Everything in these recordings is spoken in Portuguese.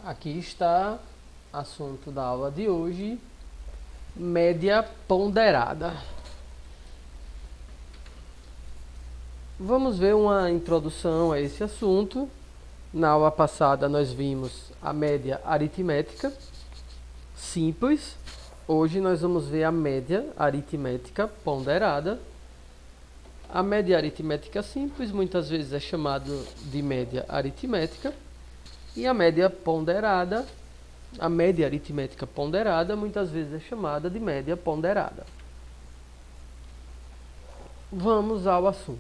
Aqui está assunto da aula de hoje, média ponderada. Vamos ver uma introdução a esse assunto. Na aula passada nós vimos a média aritmética simples. Hoje nós vamos ver a média aritmética ponderada. A média aritmética simples muitas vezes é chamada de média aritmética. E a média ponderada, a média aritmética ponderada, muitas vezes é chamada de média ponderada. Vamos ao assunto.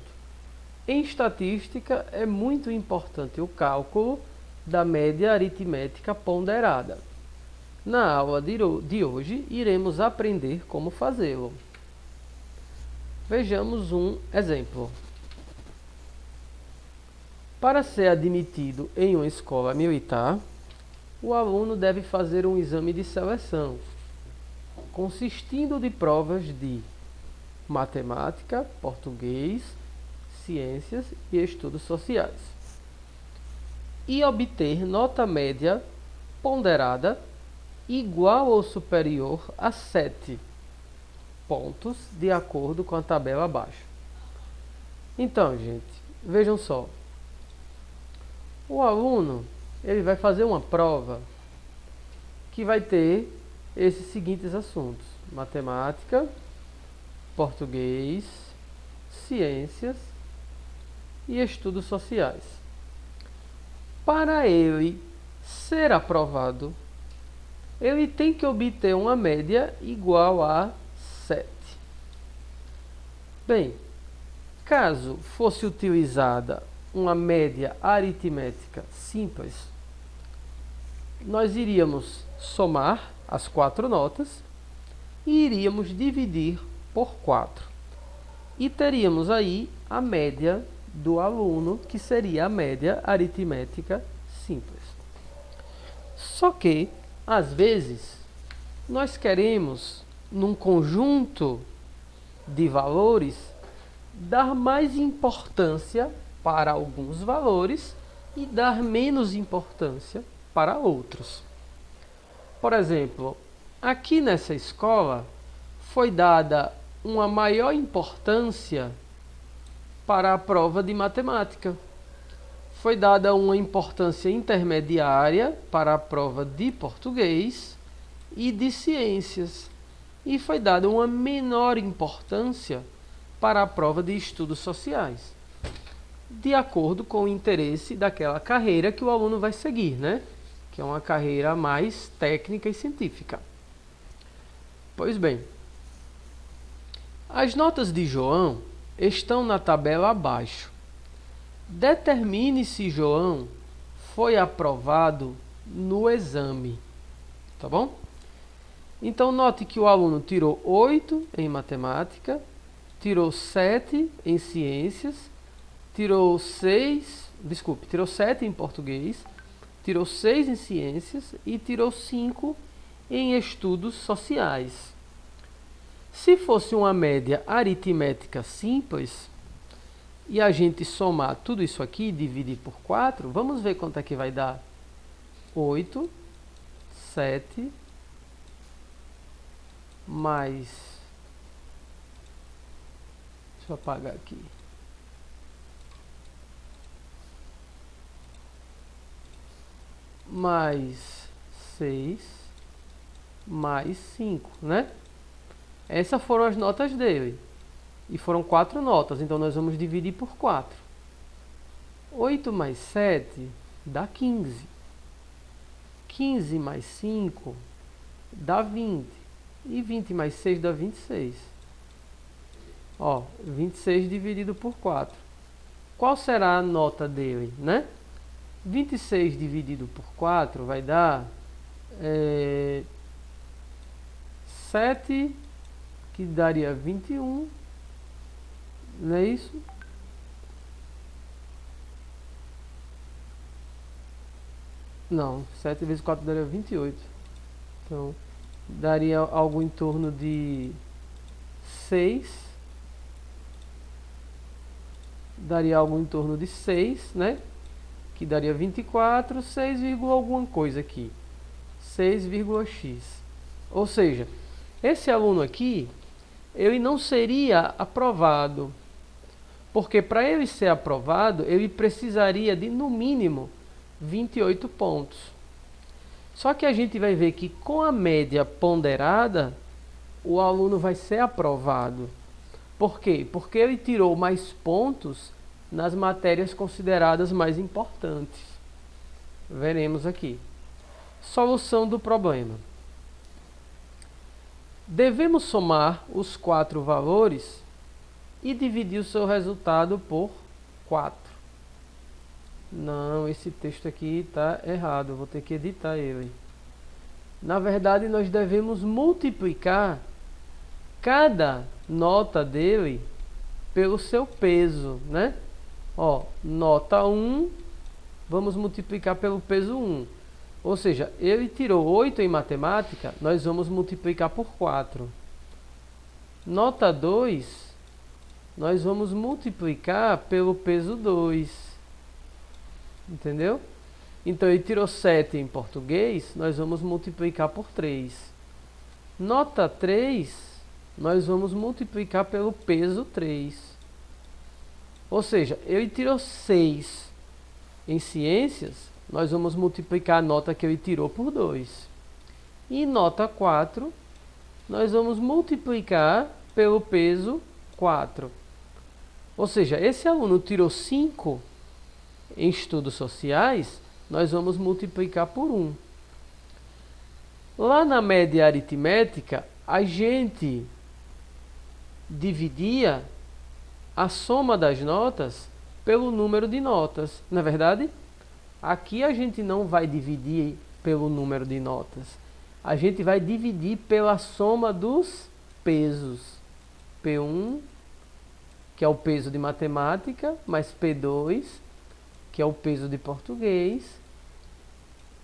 Em estatística, é muito importante o cálculo da média aritmética ponderada. Na aula de hoje, iremos aprender como fazê-lo. Vejamos um exemplo. Para ser admitido em uma escola militar, o aluno deve fazer um exame de seleção, consistindo de provas de matemática, português, ciências e estudos sociais, e obter nota média ponderada igual ou superior a 7 pontos, de acordo com a tabela abaixo. Então, gente, vejam só. O aluno, ele vai fazer uma prova que vai ter esses seguintes assuntos: matemática, português, ciências e estudos sociais. Para ele ser aprovado, ele tem que obter uma média igual a 7. Bem, caso fosse utilizada uma média aritmética simples, nós iríamos somar as 4 notas e iríamos dividir por 4. E teríamos aí a média do aluno, que seria a média aritmética simples. Só que, às vezes, nós queremos, num conjunto de valores, dar mais importância para alguns valores e dar menos importância para outros. Por exemplo, aqui nessa escola foi dada uma maior importância para a prova de matemática. Foi dada uma importância intermediária para a prova de português e de ciências. E foi dada uma menor importância para a prova de estudos sociais, de acordo com o interesse daquela carreira que o aluno vai seguir, né? Que é uma carreira mais técnica e científica. Pois bem, as notas de João estão na tabela abaixo. Determine se João foi aprovado no exame, tá bom? Então, note que o aluno tirou 8 em matemática, tirou 7 em ciências, tirou 7 em português, tirou 6 em ciências e tirou 5 em estudos sociais. Se fosse uma média aritmética simples, e a gente somar tudo isso aqui e dividir por 4, vamos ver quanto é que vai dar. 8, 7, mais... Deixa eu apagar aqui. Mais 6, mais 5, né? Essas foram as notas dele. E foram 4 notas, então nós vamos dividir por 4. 8 mais 7 dá 15. 15 mais 5 dá 20. E 20 mais 6 dá 26. Ó, 26 dividido por 4. Qual será a nota dele, né? 26 dividido por 4 vai dar 7, que daria 21, não é isso? Não, 7 vezes 4 daria 28. Então, daria algo em torno de 6. Daria algo em torno de 6, né? que daria 24, 6, alguma coisa aqui. 6,x. Ou seja, esse aluno aqui, ele não seria aprovado. Porque para ele ser aprovado, ele precisaria de, no mínimo, 28 pontos. Só que a gente vai ver que com a média ponderada, o aluno vai ser aprovado. Por quê? Porque ele tirou mais pontos nas matérias consideradas mais importantes. Veremos aqui. Solução do problema. Devemos somar os 4 valores e dividir o seu resultado por 4. Não, esse texto aqui está errado, eu vou ter que editar ele. Na verdade, nós devemos multiplicar cada nota dele pelo seu peso, né? Ó, nota 1, vamos multiplicar pelo peso 1. Ou seja, ele tirou 8 em matemática, nós vamos multiplicar por 4. Nota 2, nós vamos multiplicar pelo peso 2. Entendeu? Então, ele tirou 7 em português, nós vamos multiplicar por 3. Nota 3, nós vamos multiplicar pelo peso 3. Ou seja, ele tirou 6 em ciências, nós vamos multiplicar a nota que ele tirou por 2. E nota 4, nós vamos multiplicar pelo peso 4. Ou seja, esse aluno tirou 5 em estudos sociais, nós vamos multiplicar por 1. Lá na média aritmética, a gente dividia a soma das notas pelo número de notas, não é verdade? Aqui a gente não vai dividir pelo número de notas. A gente vai dividir pela soma dos pesos. P1, que é o peso de matemática, mais P2, que é o peso de português,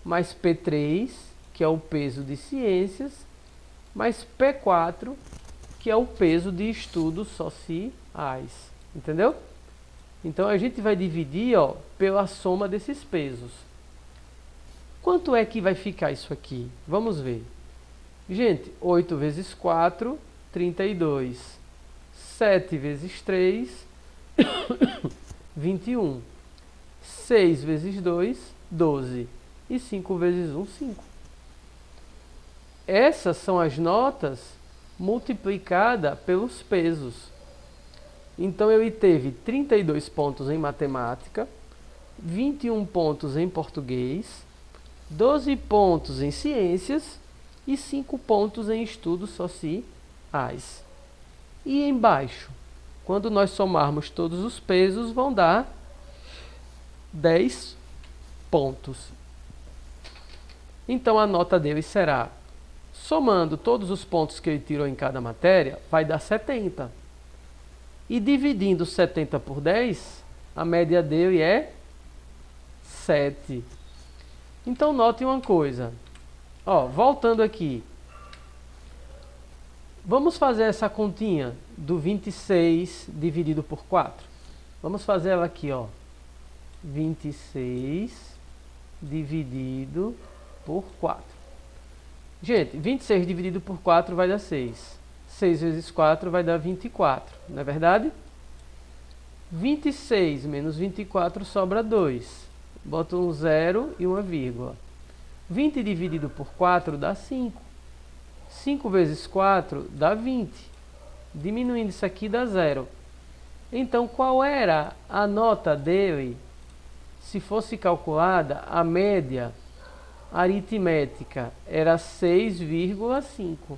mais P3, que é o peso de ciências, mais P4, que é o peso de estudos sociais. Entendeu? Então a gente vai dividir, ó, pela soma desses pesos. Quanto é que vai ficar isso aqui? Vamos ver. Gente, 8 vezes 4, 32. 7 vezes 3, 21. 6 vezes 2, 12. E 5 vezes 1, 5. Essas são as notas multiplicadas pelos pesos. Então, ele teve 32 pontos em matemática, 21 pontos em português, 12 pontos em ciências e 5 pontos em estudos sociais. E embaixo, quando nós somarmos todos os pesos, vão dar 10 pontos. Então, a nota dele será, somando todos os pontos que ele tirou em cada matéria, vai dar 70. E dividindo 70 por 10, a média dele é 7. Então, note uma coisa. Ó, voltando aqui. Vamos fazer essa continha do 26 dividido por 4. Vamos fazer ela aqui, ó. 26 dividido por 4. Gente, 26 dividido por 4 vai dar 6. 6 vezes 4 vai dar 24, não é verdade? 26 menos 24 sobra 2. Bota um 0 e uma vírgula. 20 dividido por 4 dá 5. 5 vezes 4 dá 20. Diminuindo isso aqui dá 0. Então, qual era a nota dele se fosse calculada a média aritmética? Era 6,5.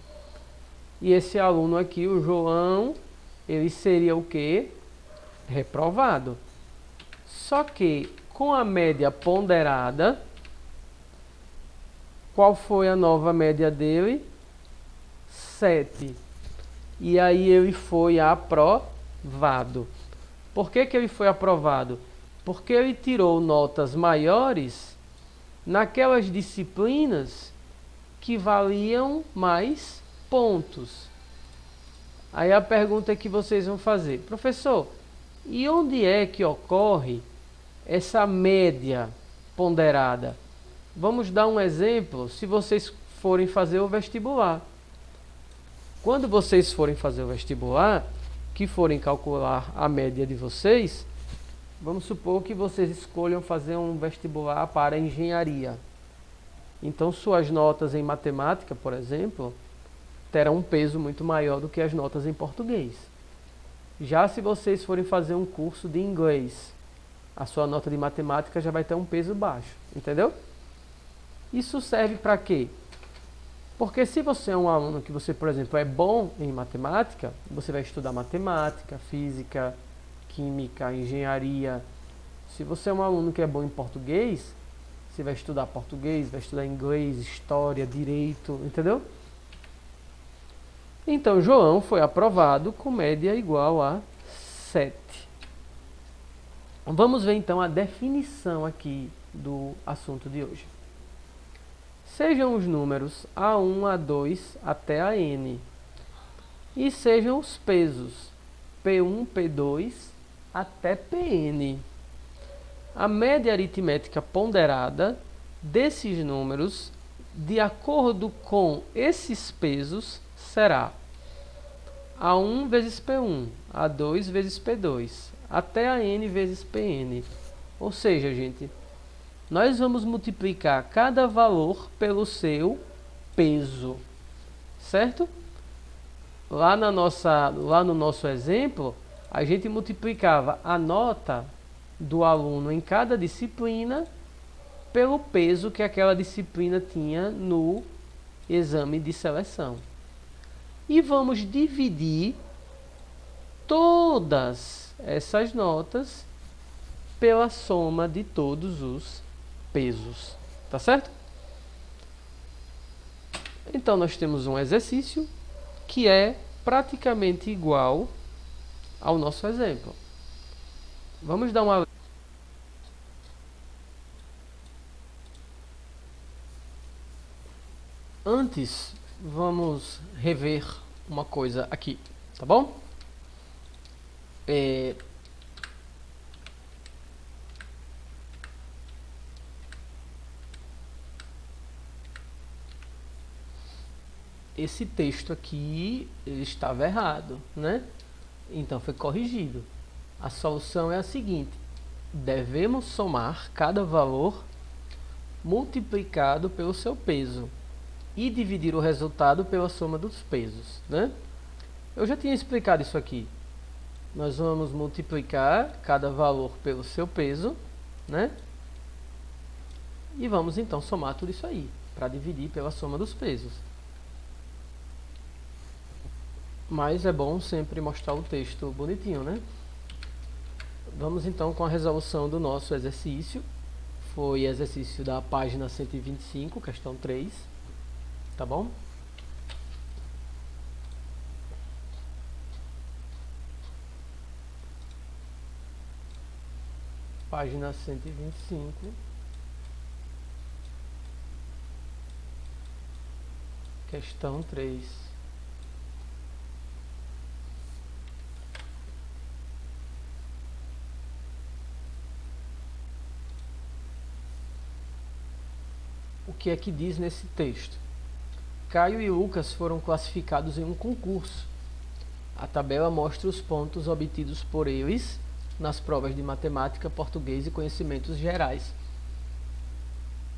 E esse aluno aqui, o João, ele seria o quê? Reprovado. Só que com a média ponderada, qual foi a nova média dele? 7. E aí ele foi aprovado. Por que que ele foi aprovado? Porque ele tirou notas maiores naquelas disciplinas que valiam mais pontos. Aí a pergunta que vocês vão fazer: professor, e onde é que ocorre essa média ponderada? Vamos dar um exemplo, se vocês forem fazer o vestibular. Quando vocês forem fazer o vestibular, que forem calcular a média de vocês, vamos supor que vocês escolham fazer um vestibular para engenharia. Então, suas notas em matemática, por exemplo, terão um peso muito maior do que as notas em português. Já se vocês forem fazer um curso de inglês, a sua nota de matemática já vai ter um peso baixo, entendeu? Isso serve para quê? Porque se você é um aluno que você, por exemplo, é bom em matemática, você vai estudar matemática, física, química, engenharia. Se você é um aluno que é bom em português, você vai estudar português, vai estudar inglês, história, direito, entendeu? Então, João foi aprovado com média igual a 7. Vamos ver então a definição aqui do assunto de hoje. Sejam os números A1, A2 até a N. E sejam os pesos P1, P2 até Pn. A média aritmética ponderada desses números, de acordo com esses pesos, será A1 vezes P1, A2 vezes P2, até a N vezes Pn. Ou seja, gente, nós vamos multiplicar cada valor pelo seu peso, certo? Lá no nosso exemplo, a gente multiplicava a nota do aluno em cada disciplina pelo peso que aquela disciplina tinha no exame de seleção. E vamos dividir todas essas notas pela soma de todos os pesos, tá certo? Então nós temos um exercício que é praticamente igual ao nosso exemplo. Vamos dar uma... Antes, vamos rever uma coisa aqui, tá bom? Esse texto aqui ele estava errado, né? Então foi corrigido. A solução é a seguinte: devemos somar cada valor multiplicado pelo seu peso e dividir o resultado pela soma dos pesos, né? Eu já tinha explicado isso aqui. Nós vamos multiplicar cada valor pelo seu peso, né? E vamos então somar tudo isso aí, para dividir pela soma dos pesos. Mas é bom sempre mostrar o texto bonitinho, né? Vamos então com a resolução do nosso exercício. Foi exercício da página 125, questão 3. Tá bom? Página 125. Questão 3. O que é que diz nesse texto? Caio e Lucas foram classificados em um concurso. A tabela mostra os pontos obtidos por eles nas provas de matemática, português e conhecimentos gerais.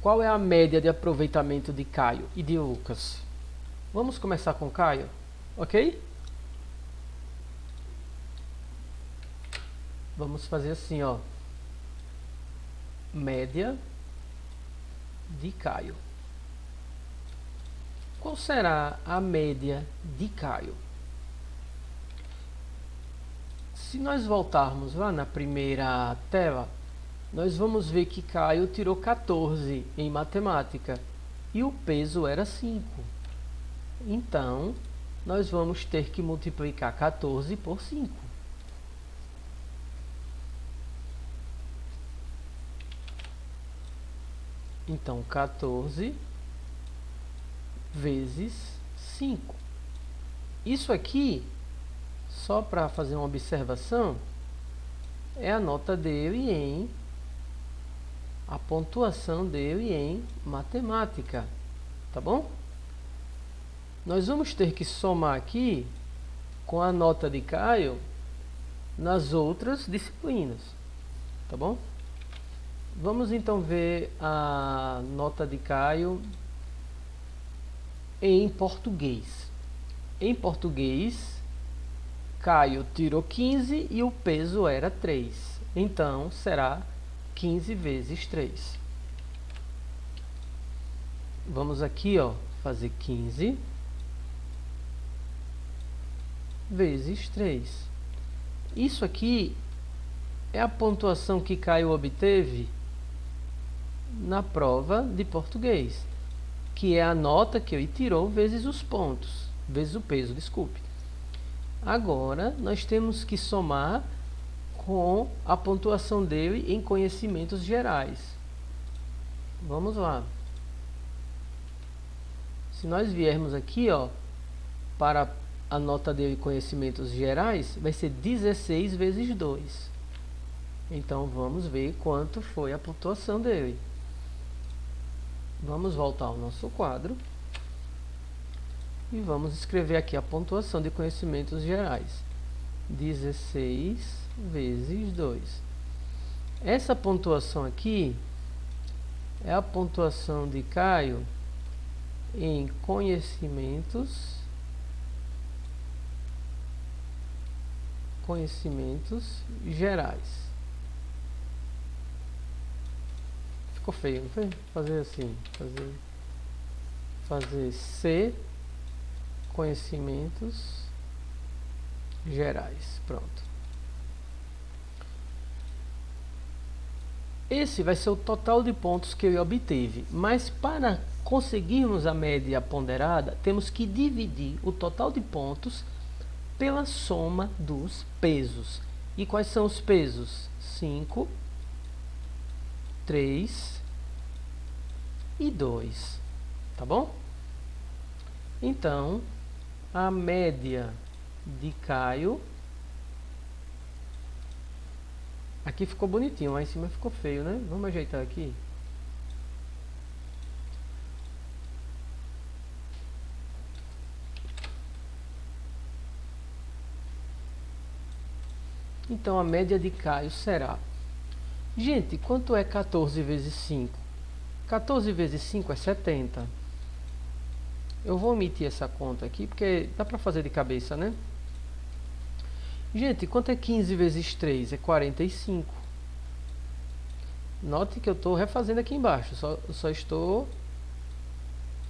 Qual é a média de aproveitamento de Caio e de Lucas? Vamos começar com Caio, ok? Vamos fazer assim, ó. Média de Caio. Qual será a média de Caio? Se nós voltarmos lá na primeira tela, nós vamos ver que Caio tirou 14 em matemática e o peso era 5. Então, nós vamos ter que multiplicar 14 por 5. Então, 14 vezes 5. Isso aqui, só para fazer uma observação, é a nota dele em a pontuação dele em matemática, tá bom? Nós vamos ter que somar aqui com a nota de Caio nas outras disciplinas, tá bom? Vamos então ver a nota de Caio em português. Em português, Caio tirou 15 e o peso era 3. Então, será 15 vezes 3. Vamos aqui, ó, fazer 15 vezes 3. Isso aqui é a pontuação que Caio obteve na prova de português, que é a nota que ele tirou vezes os pontos, vezes o peso, desculpe. Agora, nós temos que somar com a pontuação dele em conhecimentos gerais. Vamos lá. Se nós viermos aqui, ó, para a nota dele em conhecimentos gerais, vai ser 16 vezes 2. Então, vamos ver quanto foi a pontuação dele. Vamos voltar ao nosso quadro. E vamos escrever aqui a pontuação de conhecimentos gerais. 16 vezes 2. Essa pontuação aqui é a pontuação de Caio em conhecimentos gerais. Ficou feio, não foi? Fazer assim, fazer C conhecimentos gerais. Pronto. Esse vai ser o total de pontos que ele obteve, mas para conseguirmos a média ponderada, temos que dividir o total de pontos pela soma dos pesos. E quais são os pesos? 5, 3 e 2. Tá bom? Então, a média de Caio... Aqui ficou bonitinho, lá em cima ficou feio, né? Vamos ajeitar aqui. Então, a média de Caio será... Gente, quanto é 14 vezes 5? 14 vezes 5 é 70. Eu vou omitir essa conta aqui, porque dá para fazer de cabeça, né? Gente, quanto é 15 vezes 3? É 45. Note que eu estou refazendo aqui embaixo. Só estou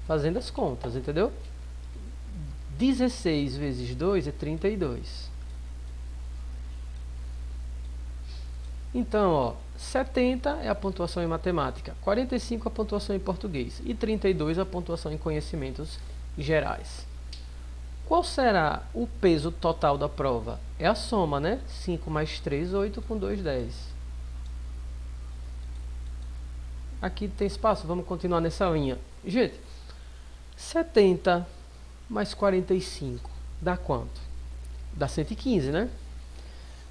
fazendo as contas, entendeu? 16 vezes 2 é 32. Então, ó, 70 é a pontuação em matemática, 45 a pontuação em português e 32 a pontuação em conhecimentos gerais. Qual será o peso total da prova? É a soma, né? 5 mais 3, 8, com 2, 10. Aqui tem espaço, vamos continuar nessa linha. Gente, 70 mais 45 dá quanto? Dá 115, né?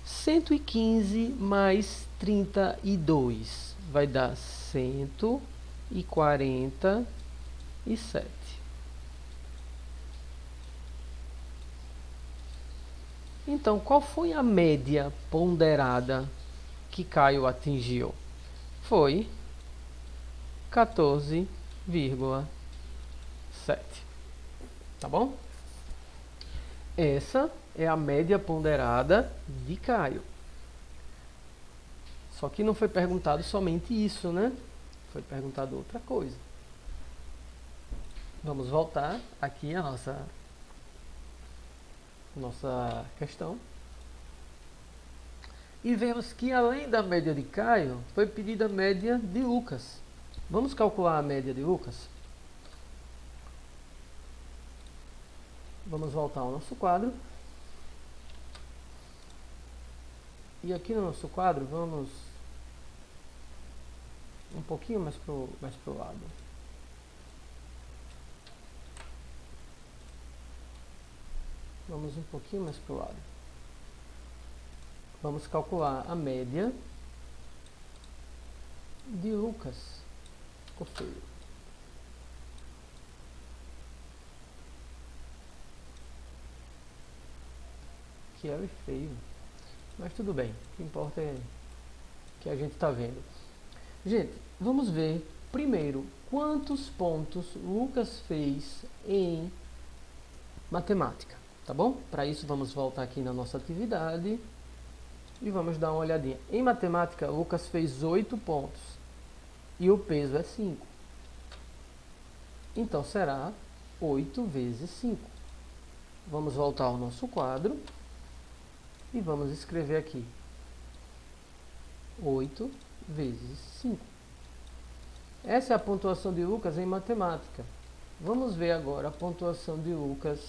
115 mais 32 vai dar 147. Então, qual foi a média ponderada que Caio atingiu? Foi 14,7. Tá bom? Essa é a média ponderada de Caio. Só que não foi perguntado somente isso, né? Foi perguntado outra coisa. Vamos voltar aqui a nossa questão. E vemos que além da média de Caio, foi pedida a média de Lucas. Vamos calcular a média de Lucas? Vamos voltar ao nosso quadro. E aqui no nosso quadro, vamos um pouquinho mais pro lado. Vamos um pouquinho mais para o lado. Vamos calcular a média de Lucas. Ficou feio. Que é feio. Mas tudo bem. O que importa é que a gente está vendo. Gente, vamos ver primeiro quantos pontos Lucas fez em matemática, tá bom? Para isso vamos voltar aqui na nossa atividade e vamos dar uma olhadinha. Em matemática, Lucas fez 8 pontos e o peso é 5. Então será 8 vezes 5. Vamos voltar ao nosso quadro e vamos escrever aqui 8 vezes 5. Essa é a pontuação de Lucas em matemática. Vamos ver agora a pontuação de Lucas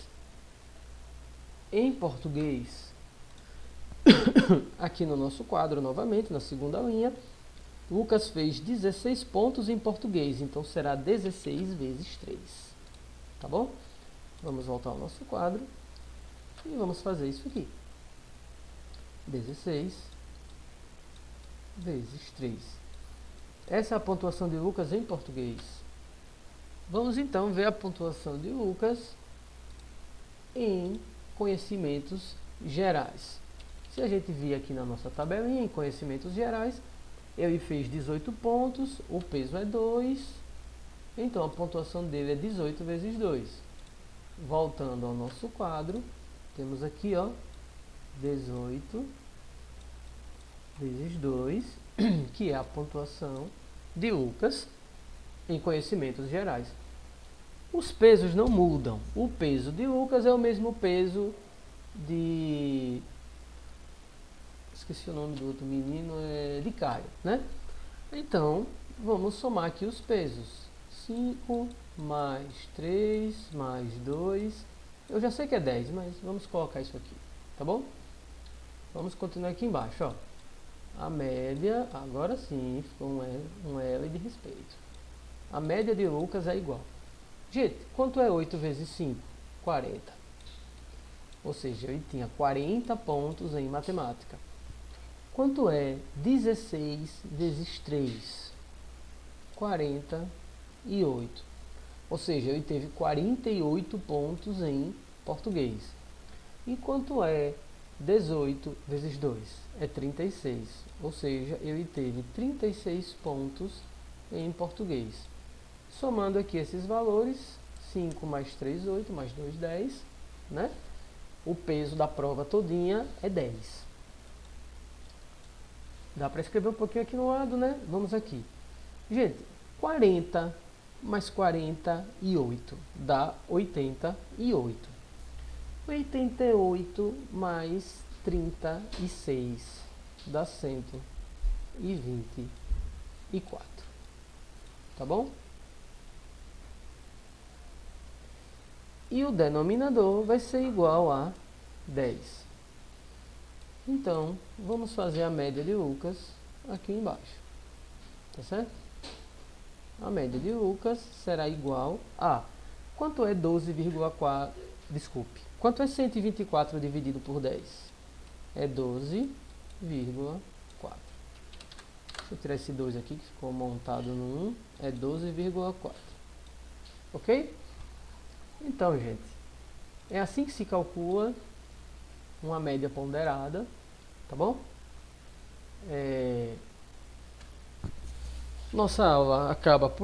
em português. Aqui no nosso quadro, novamente, na segunda linha, Lucas fez 16 pontos em português, então será 16 vezes 3. Tá bom? Vamos voltar ao nosso quadro e vamos fazer isso aqui. 16 vezes 3. Essa é a pontuação de Lucas em português. Vamos então ver a pontuação de Lucas em conhecimentos gerais. Se a gente vir aqui na nossa tabelinha, em conhecimentos gerais, ele fez 18 pontos, o peso é 2, então a pontuação dele é 18 vezes 2. Voltando ao nosso quadro, temos aqui, ó, 18 vezes 2, que é a pontuação de Lucas em conhecimentos gerais. Os pesos não mudam. O peso de Lucas é o mesmo peso de... esqueci o nome do outro menino, de Caio, né? Então, vamos somar aqui os pesos. 5 mais 3 mais 2. Eu já sei que é 10, mas vamos colocar isso aqui, tá bom? Vamos continuar aqui embaixo, ó. A média, agora sim, ficou um L de respeito. A média de Lucas é igual. Gente, quanto é 8 vezes 5? 40. Ou seja, ele tinha 40 pontos em matemática. Quanto é 16 vezes 3? 48. Ou seja, ele teve 48 pontos em português. E quanto é 18 vezes 2? É 36. Ou seja, ele teve 36 pontos em português. Somando aqui esses valores, 5 mais 3, 8, mais 2, 10, né? O peso da prova todinha é 10. Dá para escrever um pouquinho aqui no lado, né? Vamos aqui. Gente, 40 mais 48 dá 88. 88 mais 36 dá 124. Tá bom? E o denominador vai ser igual a 10. Então, vamos fazer a média de Lucas aqui embaixo. Tá certo? A média de Lucas será igual a... Quanto é 12,4... Desculpe. Quanto é 124 dividido por 10? É 12,4. Deixa eu tirar esse 2 aqui, que ficou montado no 1. É 12,4. Ok? Então, gente, é assim que se calcula uma média ponderada, tá bom? Nossa aula acaba por